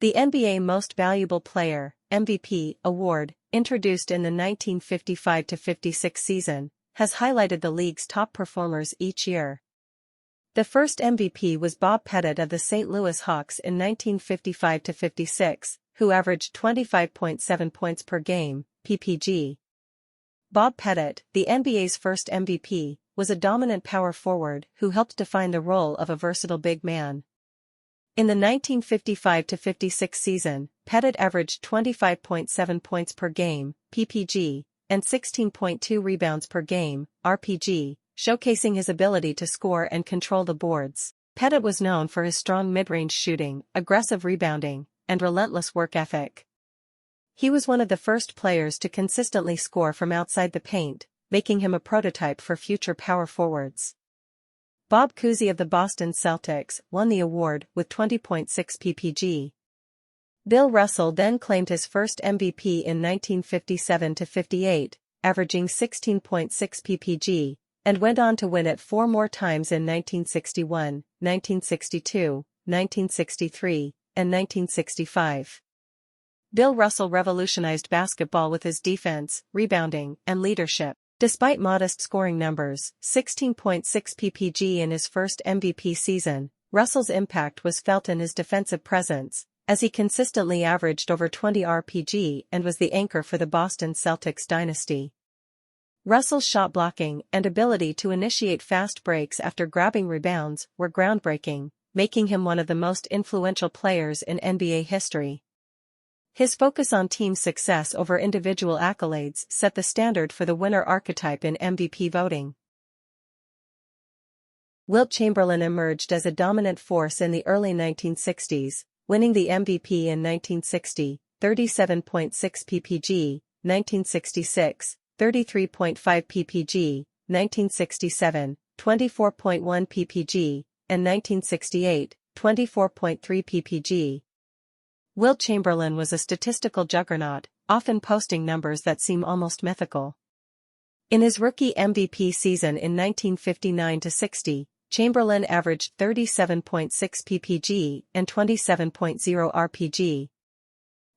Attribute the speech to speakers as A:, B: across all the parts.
A: The NBA Most Valuable Player (MVP) award, introduced in the 1955-56 season, has highlighted the league's top performers each year. The first MVP was Bob Pettit of the St. Louis Hawks in 1955-56, who averaged 25.7 points per game, ppg. Bob Pettit, the NBA's first MVP, was a dominant power forward who helped define the role of a versatile big man. In the 1955-56 season, Pettit averaged 25.7 points per game, ppg, and 16.2 rebounds per game, rpg, showcasing his ability to score and control the boards. Pettit was known for his strong mid-range shooting, aggressive rebounding, and relentless work ethic. He was one of the first players to consistently score from outside the paint, making him a prototype for future power forwards. Bob Cousy of the Boston Celtics won the award with 20.6 ppg. BillRussell then claimed his first MVP in 1957-58, averaging 16.6 ppg, and went on to win it 4 more times in 1961, 1962, 1963, and 1965. BillRussell revolutionized basketball with his defense, rebounding, and leadership. Despite modest scoring numbers, 16.6 ppg in his first MVP season, Russell's impact was felt in his defensive presence, as he consistently averaged over 20 rpg and was the anchor for the Boston Celtics dynasty. Russell's shot blocking and ability to initiate fast breaks after grabbing rebounds were groundbreaking, making him one of the most influential players in NBA history. His focus on team success over individual accolades set the standard for the winner archetype in MVP voting. Wilt Chamberlain emerged as a dominant force in the early 1960s, winning the MVP in 1960, 37.6 ppg, 1966, 33.5 ppg, 1967, 24.1 ppg, and 1968, 24.3 ppg. Wilt Chamberlain was a statistical juggernaut, often posting numbers that seem almost mythical. In his rookie MVP season in 1959-60, Chamberlain averaged 37.6 ppg and 27.0 rpg.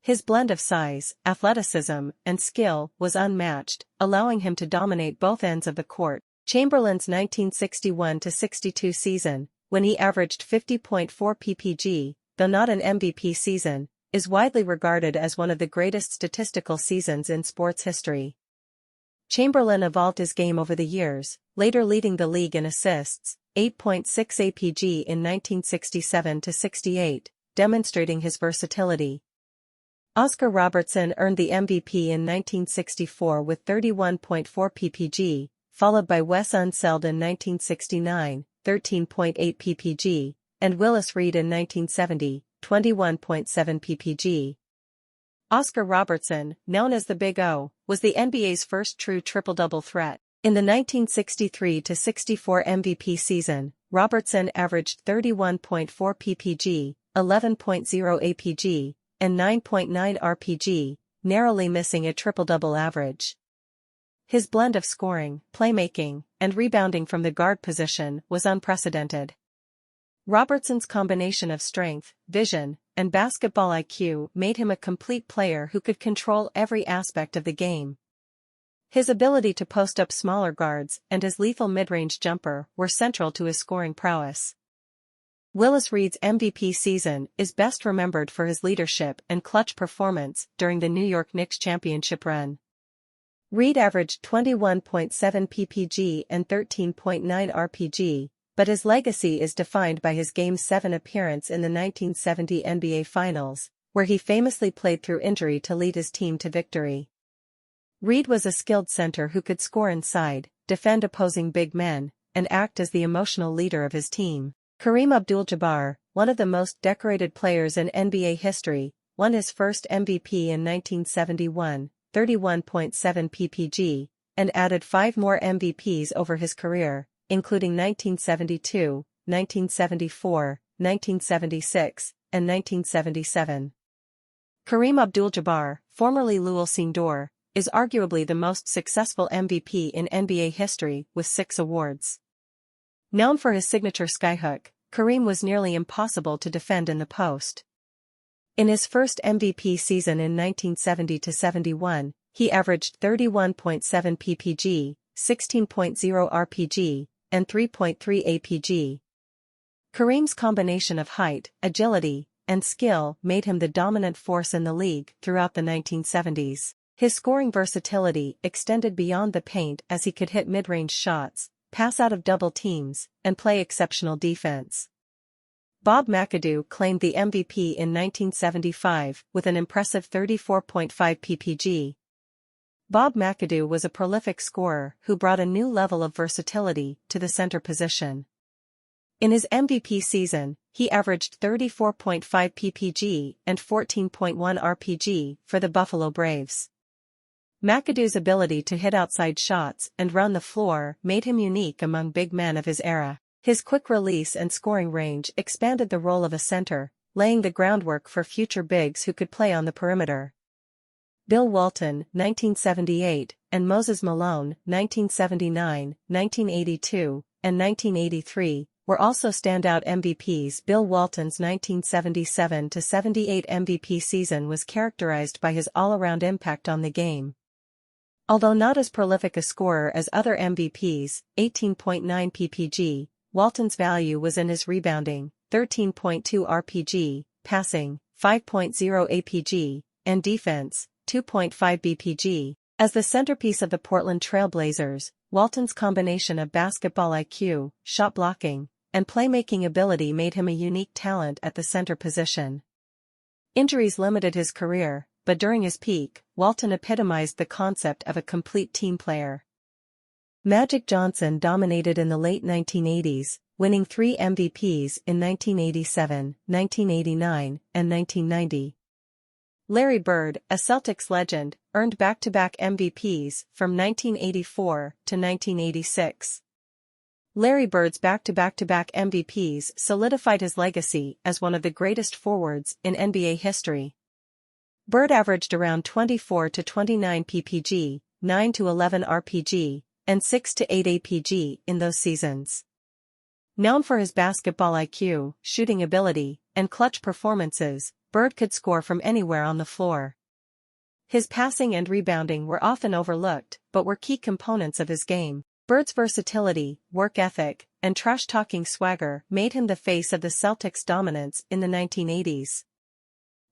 A: His blend of size, athleticism, and skill was unmatched, allowing him to dominate both ends of the court. Chamberlain's 1961-62 season, when he averaged 50.4 ppg, though not an MVP season, is widely regarded as one of the greatest statistical seasons in sports history. Chamberlain evolved his game over the years, later leading the league in assists, 8.6 APG in 1967-68, demonstrating his versatility. Oscar Robertson earned the MVP in 1964 with 31.4 ppg, followed by Wes Unseld in 1969, 13.8 ppg, and Willis Reed in 1970, 21.7 ppg. Oscar Robertson, known as the Big O, was the NBA's first true triple-double threat. In the 1963-64 MVP season, Robertson averaged 31.4 ppg, 11.0 APG, and 9.9 rpg, narrowly missing a triple-double average. His blend of scoring, playmaking, and rebounding from the guard position was unprecedented. Robertson's combination of strength, vision, and basketball IQ made him a complete player who could control every aspect of the game. His ability to post up smaller guards and his lethal mid-range jumper were central to his scoring prowess. Willis Reed's MVP season is best remembered for his leadership and clutch performance during the New York Knicks championship run. Reed averaged 21.7 ppg and 13.9 rpg, but his legacy is defined by his Game 7 appearance in the 1970 NBA Finals, where he famously played through injury to lead his team to victory. Reed was a skilled center who could score inside, defend opposing big men, and act as the emotional leader of his team. Kareem Abdul-Jabbar, one of the most decorated players in NBA history, won his first MVP in 1971, 31.7 ppg, and added 5 more MVPs over his career, including 1972, 1974, 1976, and 1977. Kareem Abdul-Jabbar, formerly Lul Singh, is arguably the most successful MVP in NBA history with 6 awards. Known for his signature skyhook, Kareem was nearly impossible to defend in the post. In his first MVP season in 1970-71, he averaged 31.7 ppg, 16.0 rpg, and 3.3 apg. Kareem's combination of height, agility, and skill made him the dominant force in the league throughout the 1970s. His scoring versatility extended beyond the paint as he could hit mid-range shots, pass out of double teams, and play exceptional defense. Bob McAdoo claimed the MVP in 1975 with an impressive 34.5 ppg. Bob McAdoo was a prolific scorer who brought a new level of versatility to the center position. In his MVP season, he averaged 34.5 ppg and 14.1 rpg for the Buffalo Braves. McAdoo's ability to hit outside shots and run the floor made him unique among big men of his era. His quick release and scoring range expanded the role of a center, laying the groundwork for future bigs who could play on the perimeter. Bill Walton, 1978, and Moses Malone, 1979, 1982, and 1983, were also standout MVPs. Bill Walton's 1977-78 MVP season was characterized by his all-around impact on the game. Although not as prolific a scorer as other MVPs, 18.9 ppg, Walton's value was in his rebounding, 13.2 rpg, passing, 5.0 apg, and defense, 2.5 bpg. As the centerpiece of the Portland Trail Blazers, Walton's combination of basketball IQ, shot blocking, and playmaking ability made him a unique talent at the center position. Injuries limited his career, but during his peak, Walton epitomized the concept of a complete team player. Magic Johnson dominated in the late 1980s, winning 3 MVPs in 1987, 1989, and 1990. Larry Bird, a Celtics legend, earned back-to-back MVPs from 1984 to 1986. Larry Bird's back-to-back-to-back MVPs solidified his legacy as one of the greatest forwards in NBA history. Bird averaged around 24 to 29 ppg, 9 to 11 rpg, and 6 to 8 apg in those seasons. Known for his basketball IQ, shooting ability, and clutch performances, Bird could score from anywhere on the floor. His passing and rebounding were often overlooked, but were key components of his game. Bird's versatility, work ethic, and trash-talking swagger made him the face of the Celtics' dominance in the 1980s.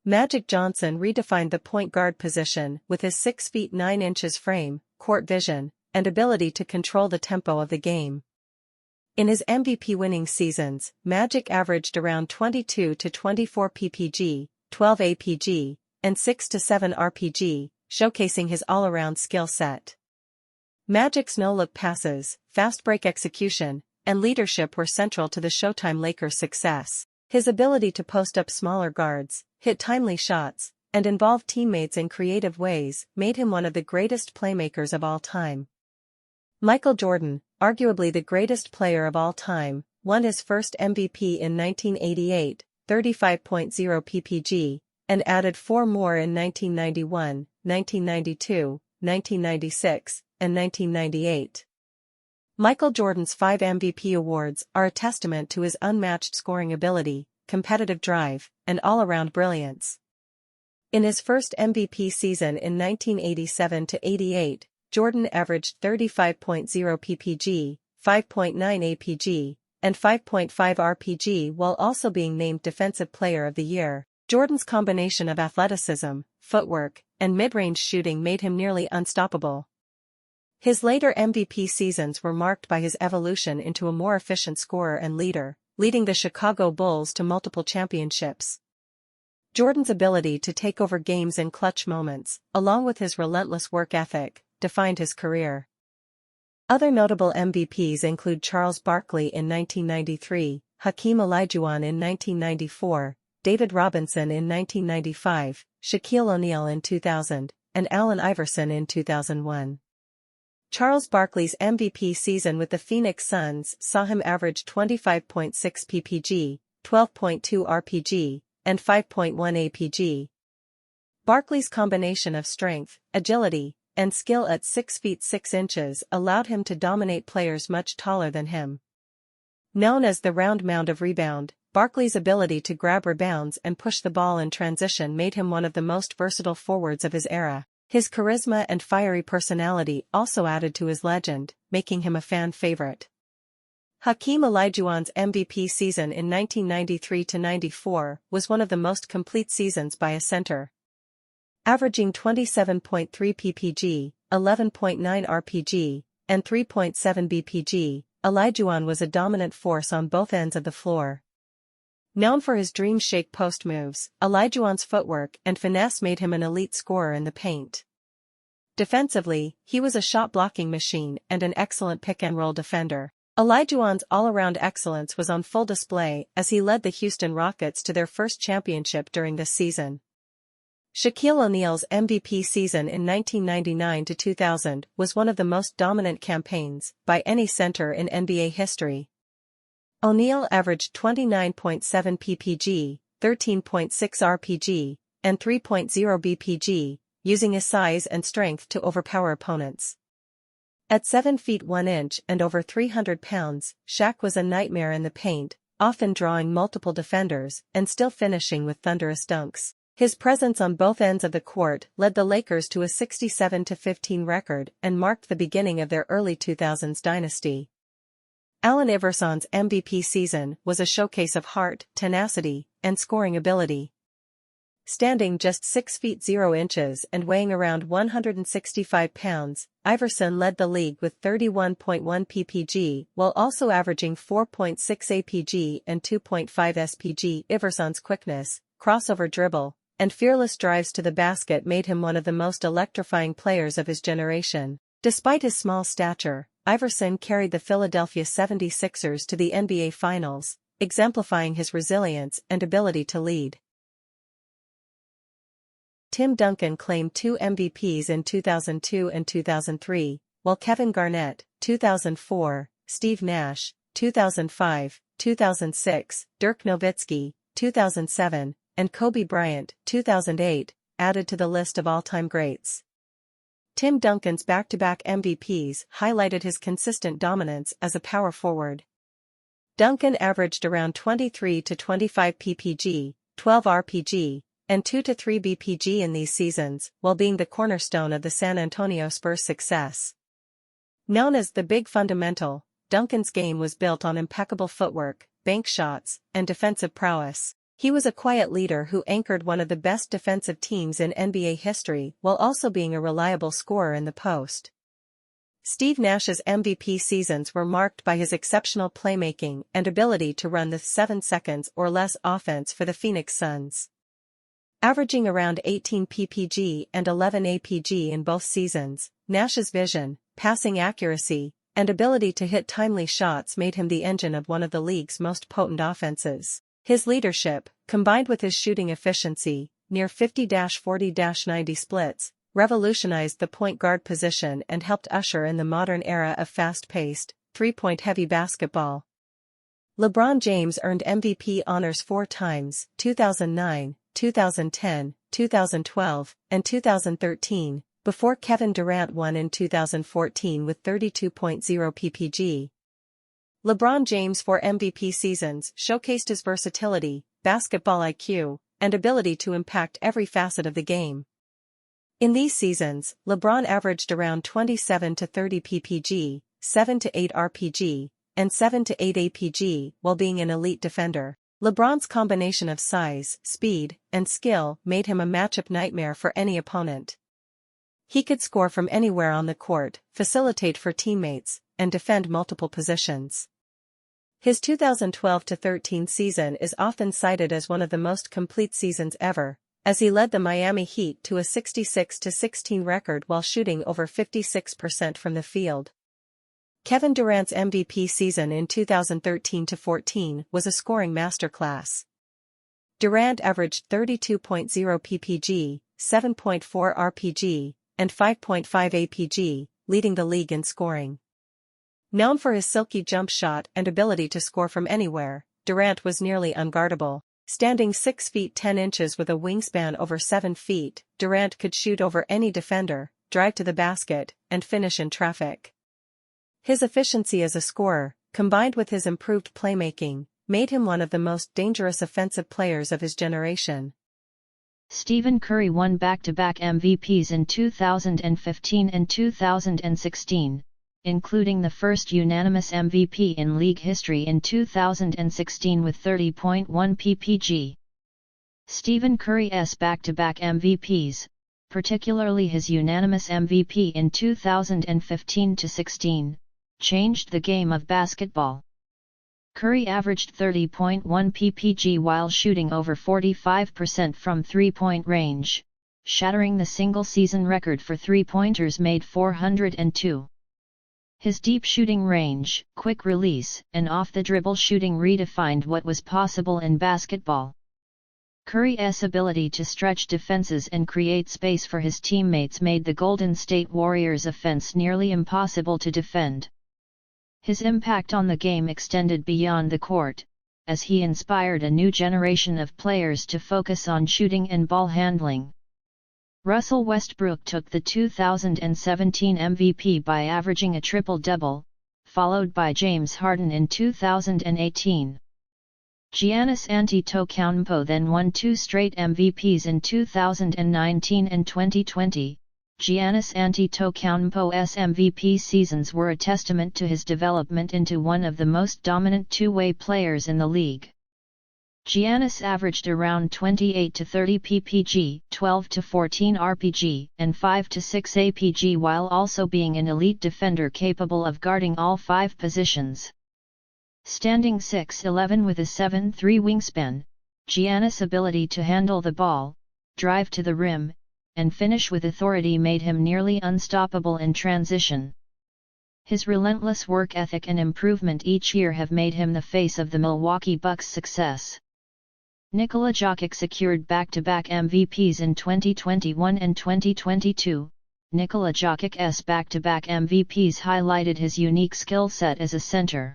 A: Magic Johnson redefined the point guard position with his 6 feet 9 inches frame, court vision, and ability to control the tempo of the game. In his MVP-winning seasons, Magic averaged around 22 to 24 ppg, 12 apg, and 6 to 7 rpg, showcasing his all-around skill set. Magic's no-look passes, fast break execution, and leadership were central to the Showtime Lakers' success. His ability to post up smaller guards, hit timely shots, and involve teammates in creative ways made him one of the greatest playmakers of all time. MichaelJordan, arguably the greatest player of all time, won his first MVP in 1988, 35.0 ppg, and added 4 more in 1991, 1992, 1996, and 1998. MichaelJordan's 5 MVP awards are a testament to his unmatched scoring ability, competitive drive, and all-around brilliance. In his first MVP season in 1987-88, Jordan averaged 35.0 ppg, 5.9 apg, and 5.5 rpg while also being named Defensive Player of the Year. Jordan's combination of athleticism, footwork, and mid-range shooting made him nearly unstoppable. His later MVP seasons were marked by his evolution into a more efficient scorer and leader, leading the Chicago Bulls to multiple championships. Jordan's ability to take over games in clutch moments, along with his relentless work ethic, defined his career. Other notable MVPs include Charles Barkley in 1993, Hakeem Olajuwon in 1994, David Robinson in 1995, Shaquille O'Neal in 2000, and Allen Iverson in 2001. Charles Barkley's MVP season with the Phoenix Suns saw him average 25.6 ppg, 12.2 rpg, and 5.1 apg. Barkley's combination of strength, agility, and skill at 6 feet 6 inches allowed him to dominate players much taller than him. Known as the round mound of rebound, Barkley's ability to grab rebounds and push the ball in transition made him one of the most versatile forwards of his era. His charisma and fiery personality also added to his legend, making him a fan favorite. Hakeem Olajuwon's MVP season in 1993-94 was one of the most complete seasons by a center. Averaging 27.3 ppg, 11.9 rpg, and 3.7 bpg, Olajuwon was a dominant force on both ends of the floor. Known for his dream shake post moves, Olajuwon's footwork and finesse made him an elite scorer in the paint. Defensively, he was a shot-blocking machine and an excellent pick-and-roll defender. Olajuwon's all-around excellence was on full display as he led the Houston Rockets to their first championship during this season. Shaquille O'Neal's MVP season in 1999-2000 was one of the most dominant campaigns by any center in NBA history. O'Neal averaged 29.7 ppg, 13.6 rpg, and 3.0 bpg, using his size and strength to overpower opponents. At 7 feet 1 inch and over 300 pounds, Shaq was a nightmare in the paint, often drawing multiple defenders and still finishing with thunderous dunks. His presence on both ends of the court led the Lakers to a 67-15 record and marked the beginning of their early 2000s dynasty. Allen Iverson's MVP season was a showcase of heart, tenacity, and scoring ability. Standing just 6 feet 0 inches and weighing around 165 pounds, Iverson led the league with 31.1 ppg while also averaging 4.6 apg and 2.5 spg. Iverson's quickness, crossover dribble, and fearless drives to the basket made him one of the most electrifying players of his generation. Despite his small stature, Iverson carried the Philadelphia 76ers to the NBA Finals, exemplifying his resilience and ability to lead. Tim Duncan claimed 2 MVPs in 2002 and 2003, while Kevin Garnett, 2004, Steve Nash, 2005, 2006, Dirk Nowitzki, 2007, and Kobe Bryant, 2008, added to the list of all-time greats. Tim Duncan's back-to-back MVPs highlighted his consistent dominance as a power forward. Duncan averaged around 23 to 25 ppg, 12 rpg, and 2 to 3 bpg in these seasons, while being the cornerstone of the San Antonio Spurs' success. Known as the Big Fundamental, Duncan's game was built on impeccable footwork, bank shots, and defensive prowess. He was a quiet leader who anchored one of the best defensive teams in NBA history while also being a reliable scorer in the post. Steve Nash's MVP seasons were marked by his exceptional playmaking and ability to run the 7 seconds or less offense for the Phoenix Suns. Averaging around 18 ppg and 11 apg in both seasons, Nash's vision, passing accuracy, and ability to hit timely shots made him the engine of one of the league's most potent offenses. His leadership, combined with his shooting efficiency, near 50-40-90 splits, revolutionized the point guard position and helped usher in the modern era of fast-paced, three-point heavy basketball. LeBron James earned MVP honors 4 times, 2009, 2010, 2012, and 2013, before Kevin Durant won in 2014 with 32.0 ppg. LeBron James' 4 MVP seasons showcased his versatility, basketball IQ, and ability to impact every facet of the game. In these seasons, LeBron averaged around 27 to 30 ppg, 7 to 8 rpg, and 7 to 8 apg while being an elite defender. LeBron's combination of size, speed, and skill made him a matchup nightmare for any opponent. He could score from anywhere on the court, facilitate for teammates, and defend multiple positions. His 2012-13 season is often cited as one of the most complete seasons ever, as he led the Miami Heat to a 66-16 record while shooting over 56% from the field. Kevin Durant's MVP season in 2013-14 was a scoring masterclass. Durant averaged 32.0 ppg, 7.4 rpg, and 5.5 apg, leading the league in scoring. Known for his silky jump shot and ability to score from anywhere, Durant was nearly unguardable. Standing 6 feet 10 inches with a wingspan over 7 feet, Durant could shoot over any defender, drive to the basket, and finish in traffic. His efficiency as a scorer, combined with his improved playmaking, made him one of the most dangerous offensive players of his generation.
B: Stephen Curry won back-to-back MVPs in 2015 and 2016, including the first unanimous MVP in league history in 2016 with 30.1 ppg. Stephen Curry's back-to-back MVPs, particularly his unanimous MVP in 2015-16, changed the game of basketball. Curry averaged 30.1 ppg while shooting over 45% from three-point range, shattering the single-season record for three-pointers made 402. His deep shooting range, quick release, and off-the-dribble shooting redefined what was possible in basketball. Curry's ability to stretch defenses and create space for his teammates made the Golden State Warriors' offense nearly impossible to defend. His impact on the game extended beyond the court, as he inspired a new generation of players to focus on shooting and ball handling. Russell Westbrook took the 2017 MVP by averaging a triple-double, followed by James Harden in 2018. Giannis Antetokounmpo then won 2 straight MVPs in 2019 and 2020. Giannis Antetokounmpo's MVP seasons were a testament to his development into one of the most dominant two-way players in the league. Giannis averaged around 28 to 30 ppg, 12 to 14 rpg, and 5 to 6 apg while also being an elite defender capable of guarding all 5 positions. Standing 6'11" with a 7'3" wingspan, Giannis' ability to handle the ball, drive to the rim, and finish with authority made him nearly unstoppable in transition. His relentless work ethic and improvement each year have made him the face of the Milwaukee Bucks' success. NikolaJokic secured back-to-back MVPs in 2021 and 2022. NikolaJokic's back-to-back MVPs highlighted his unique skill set as a center.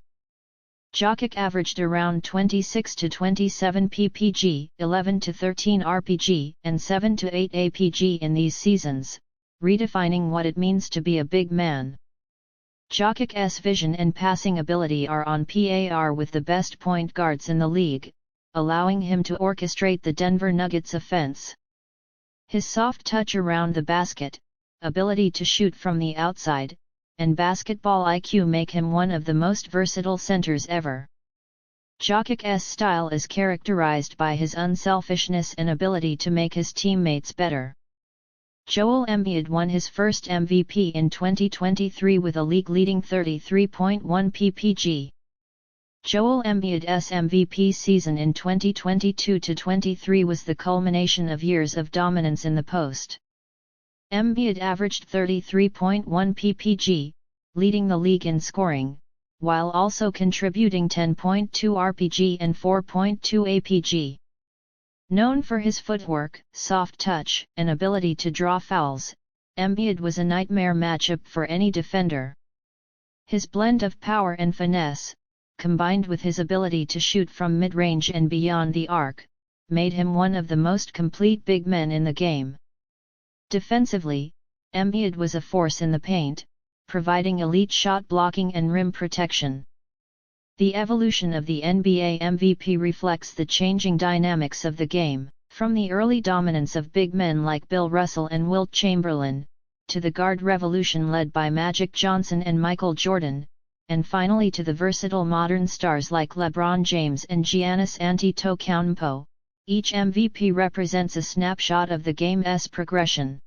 B: Jokic averaged around 26 to 27 ppg, 11 to 13 rpg, and 7 to 8 apg in these seasons, redefining what it means to be a big man. Jokic's vision and passing ability are on par with the best point guards in the league, allowing him to orchestrate the Denver Nuggets offense. His soft touch around the basket, ability to shoot from the outside, and basketball IQ make him one of the most versatile centers ever. Jokic's style is characterized by his unselfishness and ability to make his teammates better. Joel Embiid won his first MVP in 2023 with a league-leading 33.1 ppg. Joel Embiid's MVP season in 2022-23 was the culmination of years of dominance in the post. Embiid averaged 33.1 ppg, leading the league in scoring, while also contributing 10.2 rpg and 4.2 apg. Known for his footwork, soft touch, and ability to draw fouls, Embiid was a nightmare matchup for any defender. His blend of power and finesse, combined with his ability to shoot from mid-range and beyond the arc, made him one of the most complete big men in the game. Defensively, Embiid was a force in the paint, providing elite shot blocking and rim protection. The evolution of the NBA MVP reflects the changing dynamics of the game, from the early dominance of big men like Bill Russell and Wilt Chamberlain, to the guard revolution led by Magic Johnson and Michael Jordan, and finally to the versatile modern stars like LeBron James and Giannis Antetokounmpo. Each MVP represents a snapshot of the game's progression.